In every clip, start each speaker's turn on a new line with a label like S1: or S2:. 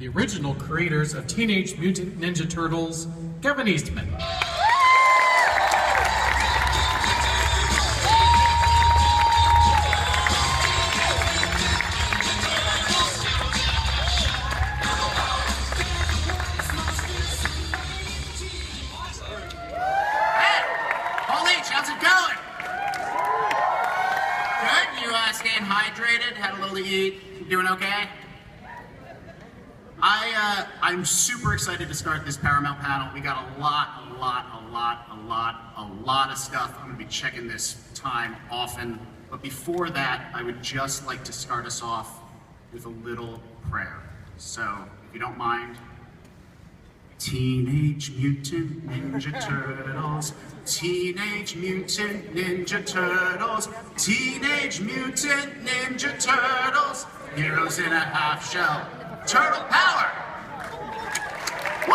S1: the original creators of Teenage Mutant Ninja Turtles, Kevin Eastman.
S2: Staying hydrated, had a little to eat, doing okay? I'm super excited to start this Paramount panel. We got a lot of stuff. I'm gonna be checking this time often. But before that, I would just like to start us off with a little prayer. So, if you don't mind, Teenage Mutant Ninja Turtles, Teenage Mutant Ninja Turtles, Teenage Mutant Ninja Turtles, heroes in a half shell, turtle power! Woo!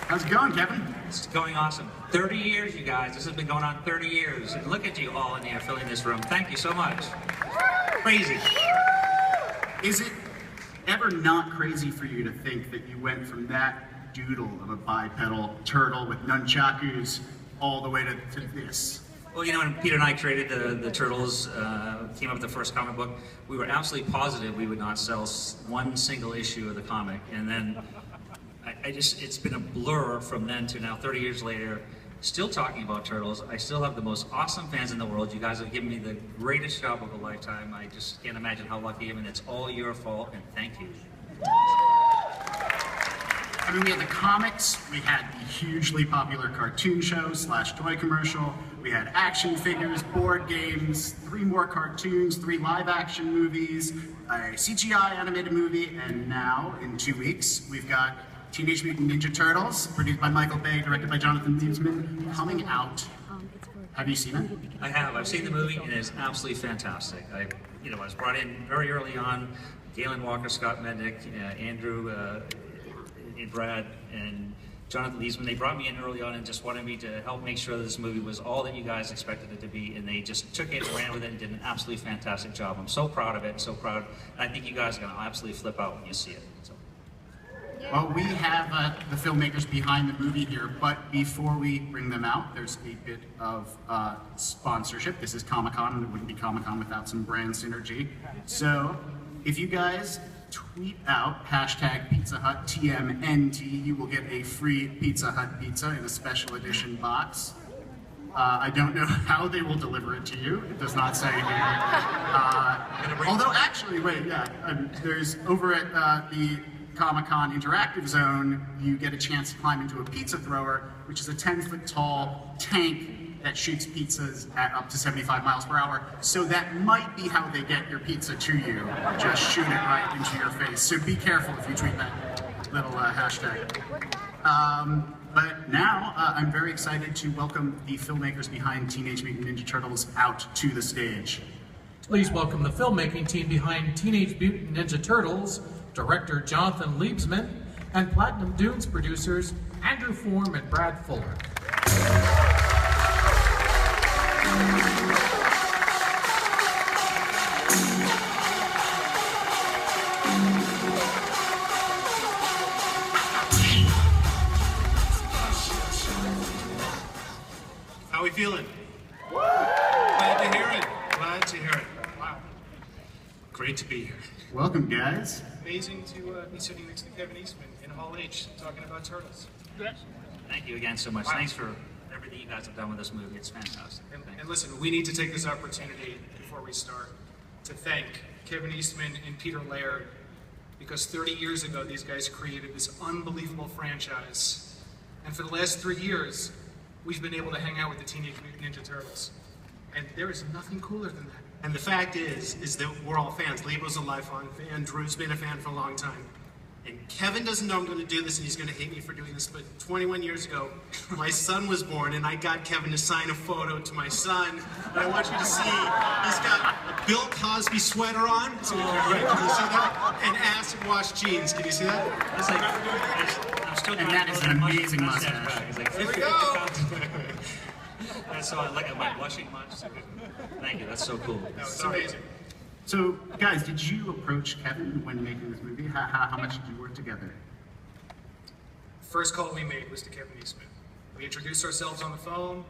S2: How's it going, Kevin?
S3: It's going awesome. 30 years, you guys. This has been going on 30 years. And look at you all in here filling this room. Thank you so much. Crazy.
S2: Is it ever not crazy for you to think that you went from that doodle of a bipedal turtle with nunchakus all the way to this?
S3: Well, you know, when Peter and I created the Turtles, came up with the first comic book, we were absolutely positive we would not sell one single issue of the comic. And then it's been a blur from then to now, 30 years later, still talking about Turtles. I still have the most awesome fans in the world. You guys have given me the greatest job of a lifetime. I just can't imagine how lucky I am, and it's all your fault, and thank you.
S2: I mean, we had the comics, we had the hugely popular cartoon show / toy commercial, we had action figures, board games, 3 more cartoons, 3 live-action movies, a CGI animated movie, and now, in 2 weeks, we've got Teenage Mutant Ninja Turtles, produced by Michael Bay, directed by Jonathan Liebsman, coming out. Have you seen it?
S3: I have. I've seen the movie, and it is absolutely fantastic. I was brought in very early on. Galen Walker, Scott Mendick, Andrew, and Brad, and Jonathan Liebsman. They brought me in early on and just wanted me to help make sure that this movie was all that you guys expected it to be, and they just took it, ran with it, and did an absolutely fantastic job. I'm so proud of it, so proud. And I think you guys are going to absolutely flip out when you see it. So.
S2: Well, we have the filmmakers behind the movie here, but before we bring them out, there's a bit of sponsorship. This is Comic-Con, and it wouldn't be Comic-Con without some brand synergy. So, if you guys tweet out #Pizza Hut TMNT, you will get a free Pizza Hut pizza in a special edition box. I don't know how they will deliver it to you. It does not say here. Although, actually, wait, yeah, there's over at the Comic-Con Interactive Zone, you get a chance to climb into a pizza thrower, which is a 10-foot tall tank that shoots pizzas at up to 75 miles per hour. So that might be how they get your pizza to you. Just shoot it right into your face. So be careful if you tweet that little hashtag. But now, I'm very excited to welcome the filmmakers behind Teenage Mutant Ninja Turtles out to the stage.
S1: Please welcome the filmmaking team behind Teenage Mutant Ninja Turtles, director Jonathan Liebsman, and Platinum Dunes producers Andrew Form and Brad Fuller.
S4: How are we feeling? Glad to hear it. Glad to hear it. Wow. Great to be here.
S2: Welcome, guys.
S4: Amazing to be sitting next to Kevin Eastman in Hall H talking about Turtles.
S3: Thank you again so much.
S4: Wow.
S3: Thanks for everything you guys have done with this movie. It's fantastic.
S4: And listen, we need to take this opportunity before we start to thank Kevin Eastman and Peter Laird, because 30 years ago these guys created this unbelievable franchise, and for the last 3 years we've been able to hang out with the Teenage Mutant Ninja Turtles, and there is nothing cooler than that.
S5: And the fact is that we're all fans. Lieber's a lifelong fan. Drew's been a fan for a long time. And Kevin doesn't know I'm going to do this, and he's going to hate me for doing this, but 21 years ago, my son was born, and I got Kevin to sign a photo to my son. And I want you to see, he's got a Bill Cosby sweater on. So, can you see that? And acid wash jeans. Can you see that?
S3: It's like, I'm still
S2: And that is an amazing mustache.
S3: It's like,
S5: Here we go.
S3: That's so I like my blushing much. Thank you. That's so cool.
S4: No, it's amazing.
S2: So, guys, did you approach Kevin when making this movie? How much did you work together?
S4: First call we made was to Kevin Eastman. We introduced ourselves on the phone,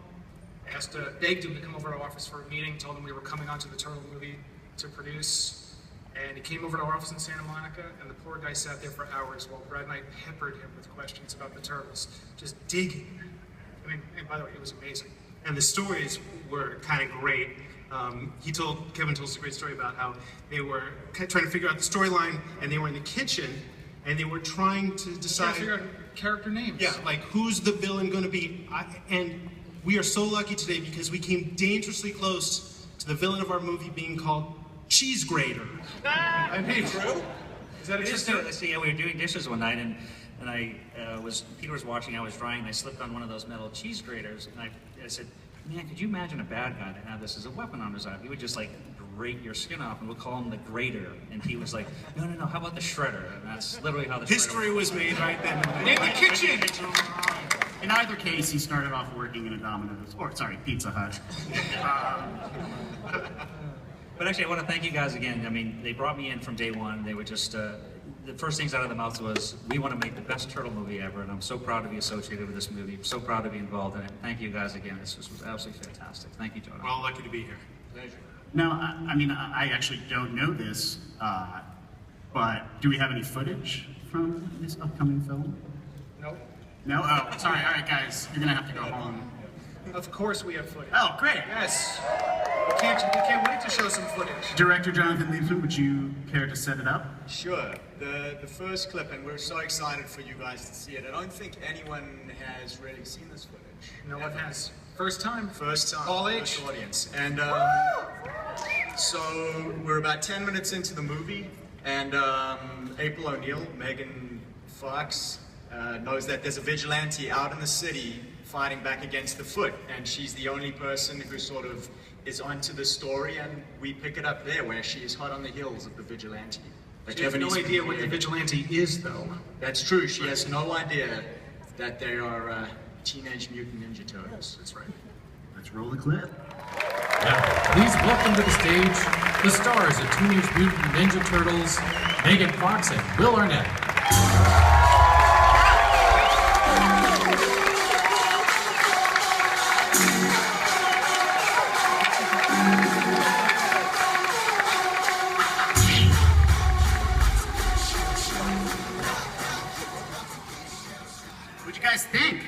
S4: begged him to come over to our office for a meeting, told him we were coming onto the Turtle movie to produce, and he came over to our office in Santa Monica, and the poor guy sat there for hours while Brad and I peppered him with questions about the Turtles, just digging. I mean, and by the way, it was amazing.
S5: And the stories were kind of great. Kevin told us a great story about how they were trying to figure out the storyline, and they were in the kitchen, and they were trying to decide.
S4: Trying to figure out character names.
S5: Yeah, like who's the villain going to be? And we are so lucky today because we came dangerously close to the villain of our movie being called Cheese Grater.
S4: I mean,
S3: True?
S4: is that a
S3: It is
S4: true
S3: true. Let's see, yeah, we were doing dishes one night, and Peter was watching, I was drying, and I slipped on one of those metal cheese graters, and I said, man, could you imagine a bad guy to have this as a weapon on his arm? He would just like grate your skin off, and we'll call him the grater. And he was like, no, how about the shredder? And that's literally how the
S5: History
S3: shredder
S5: was made right then.
S4: In the kitchen!
S2: In either case, he started off working in a Domino's, Pizza Hut.
S3: But actually, I want to thank you guys again. I mean, they brought me in from day one. They were just, the first things out of the mouth was, we want to make the best turtle movie ever, and I'm so proud to be associated with this movie. I'm so proud to be involved in it. Thank you guys again. This was absolutely fantastic. Thank you, Jonah.
S5: We're all lucky to be here.
S3: Pleasure.
S2: Now, I actually don't know this, but do we have any footage from this upcoming film?
S4: Nope.
S2: No? Oh, sorry. All right, guys, you're gonna have to go home.
S4: Of course we have footage.
S2: Oh, great.
S4: Yes. We can't wait to show some footage.
S2: Director Jonathan Liebsman, would you care to set it up?
S6: Sure. The first clip, and we're so excited for you guys to see it. I don't think anyone has really seen this footage.
S4: No one has. First time.
S6: First time.
S4: All
S6: first
S4: age.
S6: audience. And so we're about 10 minutes into the movie, and April O'Neil, Megan Fox, knows that there's a vigilante out in the city fighting back against the Foot, and she's the only person who sort of is onto the story, and we pick it up there where she is hot on the heels of the vigilante.
S4: She has no idea what the vigilante is, though.
S6: That's true. She has no idea that they are Teenage Mutant Ninja Turtles.
S4: That's right.
S2: Let's roll the clip.
S1: Now, please welcome to the stage the stars of Teenage Mutant Ninja Turtles, Megan Fox and Will Arnett.
S2: What'd you guys think?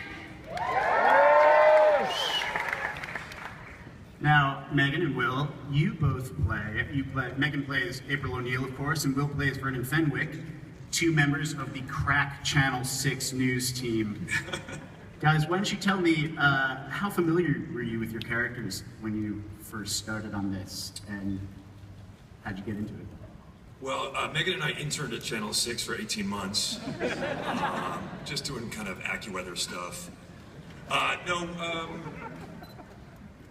S2: Now, Megan and Will, you both play. Megan plays April O'Neil, of course, and Will plays Vernon Fenwick, two members of the crack Channel 6 news team. Guys, why don't you tell me, how familiar were you with your characters when you first started on this, and how'd you get into it?
S7: Well, Megan and I interned at Channel 6 for 18 months, just doing kind of AccuWeather stuff.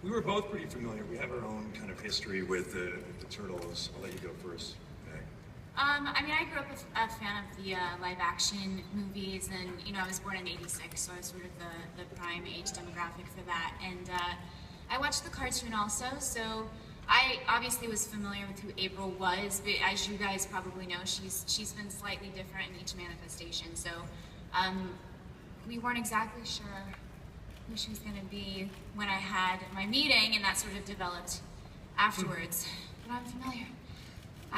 S7: We were both pretty familiar. We have our own kind of history with the Turtles. I'll let you go first. Okay.
S8: I mean, I grew up a fan of the live-action movies, and, you know, I was born in '86, so I was sort of the prime age demographic for that. And I watched the cartoon also, so I obviously was familiar with who April was, but as you guys probably know, she's been slightly different in each manifestation. So we weren't exactly sure who she was going to be when I had my meeting, and that sort of developed afterwards. But I'm familiar.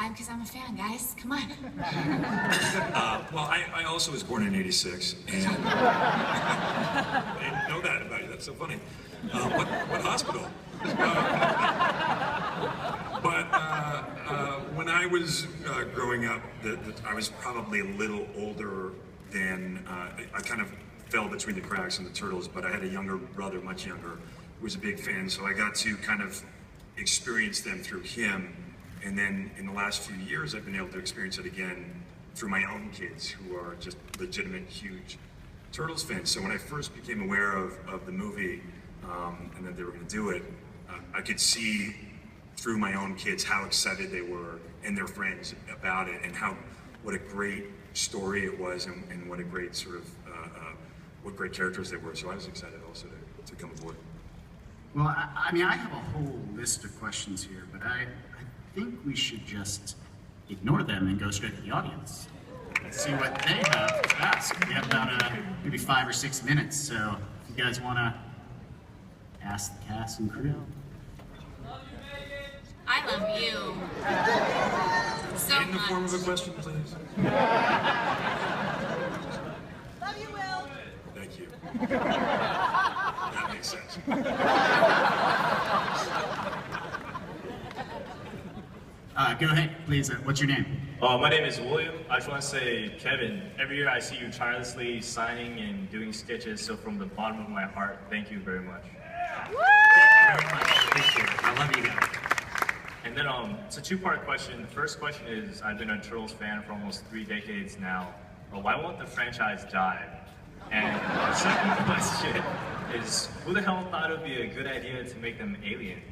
S8: Because I'm a fan, guys. Come on.
S7: Well, I also was born in '86, and I didn't know that about you. That's so funny. What hospital? When I was growing up, I was probably a little older than, I kind of fell between the cracks in the Turtles, but I had a younger brother, much younger, who was a big fan, so I got to kind of experience them through him. And then in the last few years, I've been able to experience it again through my own kids, who are just legitimate, huge Turtles fans. So when I first became aware of the movie, and that they were going to do it, I could see through my own kids how excited they were and their friends about it, and what a great story it was, and what a great sort of what great characters they were. So I was excited also to come aboard.
S2: Well, I mean, I have a whole list of questions here, but I think we should just ignore them and go straight to the audience. Let's see what they have to ask. We have about maybe 5 or 6 minutes, so if you guys want to ask the cast and crew.
S8: I love you. So
S9: In the form of a
S8: much.
S9: question, please.
S10: Love you, Will.
S7: Thank you. That makes sense.
S2: Go ahead, please. What's your name?
S11: My name is William. I just want to say, Kevin, every year I see you tirelessly signing and doing sketches, so from the bottom of my heart, thank you very much.
S3: Thank you very much. I appreciate it. I love you guys.
S11: And then it's a two-part question. The first question is, I've been a Turtles fan for almost 3 decades now. Why won't the franchise die? And the second question is, who the hell thought it would be a good idea to make them aliens?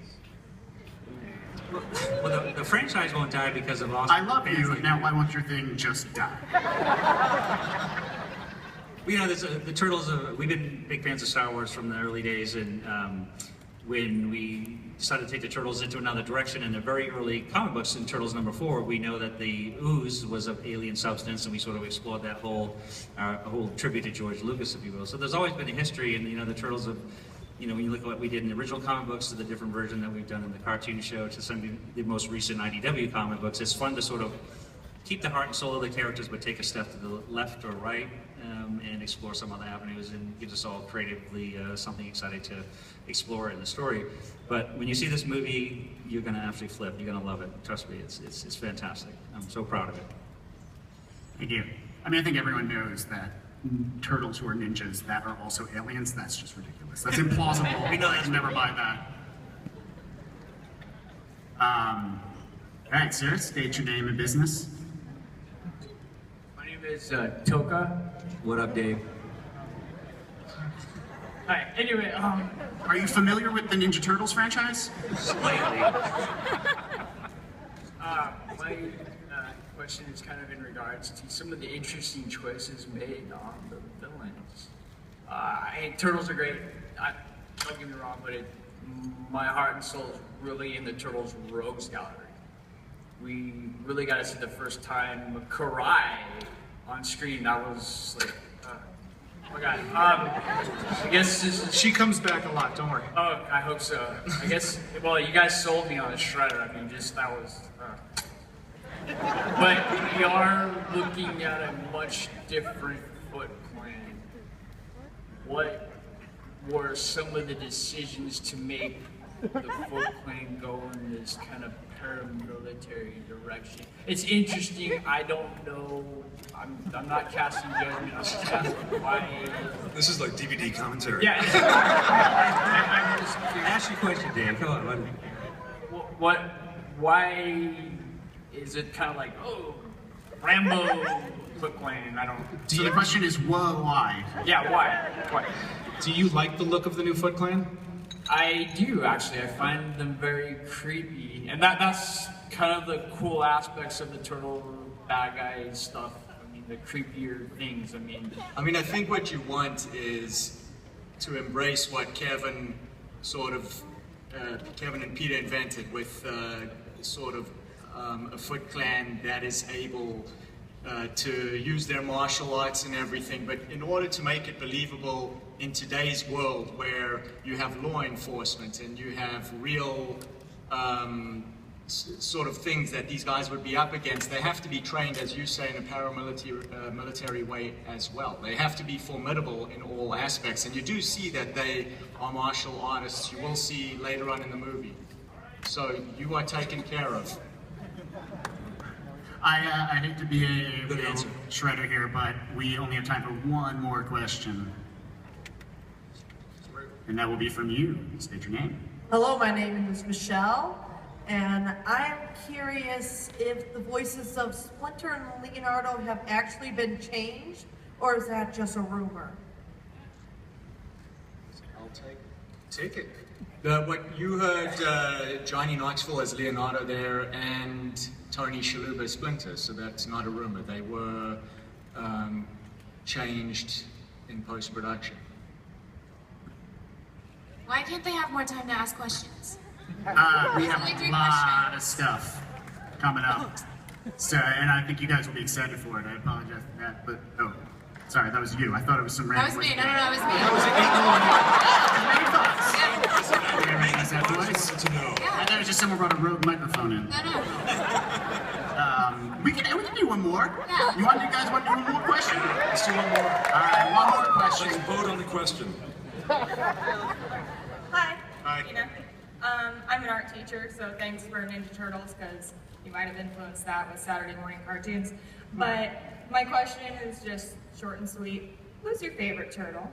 S3: Well, the franchise won't die because of awesome
S2: I love
S3: fans
S2: you.
S3: like
S2: Now, why won't your thing just die?
S3: You know, the Turtles, we've been big fans of Star Wars from the early days, and when we decided to take the Turtles into another direction in the very early comic books in Turtles #4, we know that the ooze was of alien substance, and we sort of explored that whole tribute to George Lucas, if you will. So there's always been a history, and you know, the Turtles have, you know, when you look at what we did in the original comic books to the different version that we've done in the cartoon show to some of the most recent IDW comic books, it's fun to sort of keep the heart and soul of the characters, but take a step to the left or right and explore some other avenues, and gives us all creatively something exciting to explore in the story. But when you see this movie, you're going to absolutely flip. You're going to love it. Trust me, it's fantastic. I'm so proud of it.
S2: Thank you. I mean, I think everyone knows that turtles who are ninjas that are also aliens. That's just ridiculous. That's implausible.
S3: We know
S2: I
S3: that's
S2: can never buy that. All right, sir, state your name and business.
S12: My name is Toka. What up, Dave? Hi. Anyway,
S2: Are you familiar with the Ninja Turtles franchise?
S3: Slightly.
S12: my question is kind of in regards to some of the interesting choices made on the villains. Turtles are great. Don't get me wrong, but my heart and soul is really in the Turtles Rogues Gallery. We really got to see the first time Karai on screen. That was like, oh my God. I guess
S4: She comes back a lot, don't worry.
S12: oh, I hope so. I guess, well, you guys sold me on a Shredder. I mean, that was, But we are looking at a much different Foot Clan. What were some of the decisions to make the Foot Clan go in this kind of paramilitary direction? It's interesting. I don't know. I'm not casting judgment. I'm just asking why.
S7: This is like DVD commentary.
S12: Yeah. I'm just curious.
S3: Ask your question, Dave. Come on.
S12: Why is it kind of like, oh, Rambo Foot Clan? I don't.
S2: So the question is, whoa, why?
S12: Yeah, why? Why?
S4: Do you like the look of the new Foot Clan?
S12: I do, actually. I find them very creepy. And that's kind of the cool aspects of the Turtle bad guy stuff. I mean, the creepier things.
S6: I mean, I think what you want is to embrace what Kevin and Peter invented with sort of a Foot Clan that is able to use their martial arts and everything, but in order to make it believable in today's world where you have law enforcement and you have real sort of things that these guys would be up against, they have to be trained, as you say, in a paramilitary military way as well. They have to be formidable in all aspects, and you do see that they are martial artists. You will see later on in the movie. So you are taken care of.
S2: I hate to be a
S3: Good
S2: real
S3: answer.
S2: shredder here, but we only have time for one more question. And that will be from you. State your name.
S10: Hello, my name is Michelle, and I'm curious if the voices of Splinter and Leonardo have actually been changed, or is that just a rumor?
S6: I'll take it. What you heard, Johnny Knoxville as Leonardo there, and Tony Shalhoub as Splinter, so that's not a rumor. They were changed in post-production.
S8: Why can't they have more time to ask questions?
S2: We have
S8: Only
S2: a
S8: 3
S2: lot
S8: questions.
S2: of stuff. coming up. So, and I think you guys will be excited for it. I apologize for that, but oh, sorry, that was you. I thought it was some
S8: That
S2: random.
S8: was me. No, it was me.
S2: Is that voice?
S7: To know.
S2: I thought it was just someone brought a rogue microphone in.
S8: No.
S2: We can do one more.
S8: Yeah.
S2: You guys want to do one more question?
S7: Let's do one more.
S2: All right, one more question.
S7: Let's vote on the question.
S9: Hi.
S2: Hi.
S9: Tina. I'm an art teacher, so thanks for Ninja Turtles, because you might have influenced that with Saturday morning cartoons. But my question is just short and sweet. Who's your favorite turtle?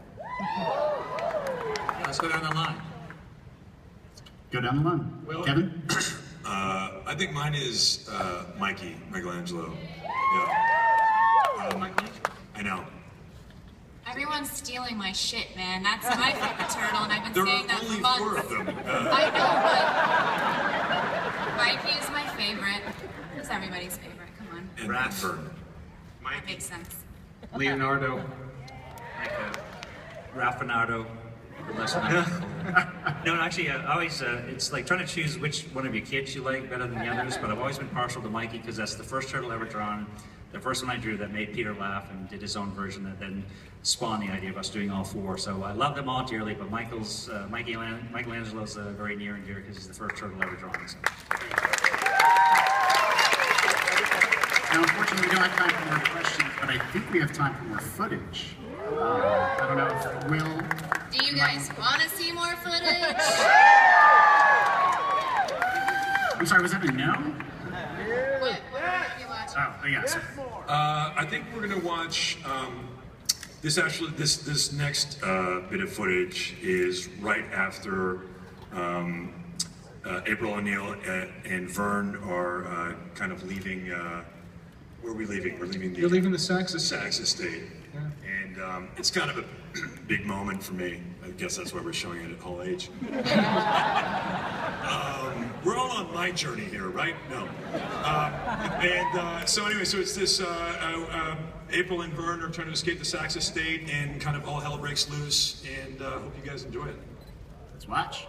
S1: Let's go down the line.
S2: Go down the line. Kevin?
S7: I think mine is Michelangelo. Yeah. I know.
S8: Everyone's stealing my shit, man. That's my favorite turtle, and I've been
S7: There
S8: saying
S7: are
S8: that for
S7: only
S8: months.
S7: 4 of them.
S8: I know, but Mikey is my favorite. Who's everybody's favorite? Come on.
S7: And Vern.
S8: That makes sense.
S1: Leonardo.
S3: Like Raffinado. No, actually, I always, it's like trying to choose which one of your kids you like better than the others, but I've always been partial to Mikey because that's the first turtle ever drawn, the first one I drew that made Peter laugh and did his own version that then spawned the idea of us doing all 4. So I love them all dearly, but Michelangelo's very near and dear because he's the first turtle ever drawn. So.
S2: Now, unfortunately, we don't have time for more questions, but I think we have time for more footage. I don't know if Will...
S8: Do you guys want to see more footage?
S2: I'm sorry, was that a no?
S8: What are you watching?
S2: Oh, yes.
S7: I think we're gonna watch this next bit of footage is right after April O'Neil and Vern are kind of leaving. Where are we leaving? We're leaving the.
S1: You're leaving the Sachs
S7: Sachs estate.
S1: Yeah.
S7: And it's kind of a big moment for me. I guess that's why we're showing it at Hall H. We're all on my journey here, right? No. So anyway, so it's this, April and Vern are trying to escape the Sachs estate and kind of all hell breaks loose, and hope you guys enjoy it.
S2: Let's watch.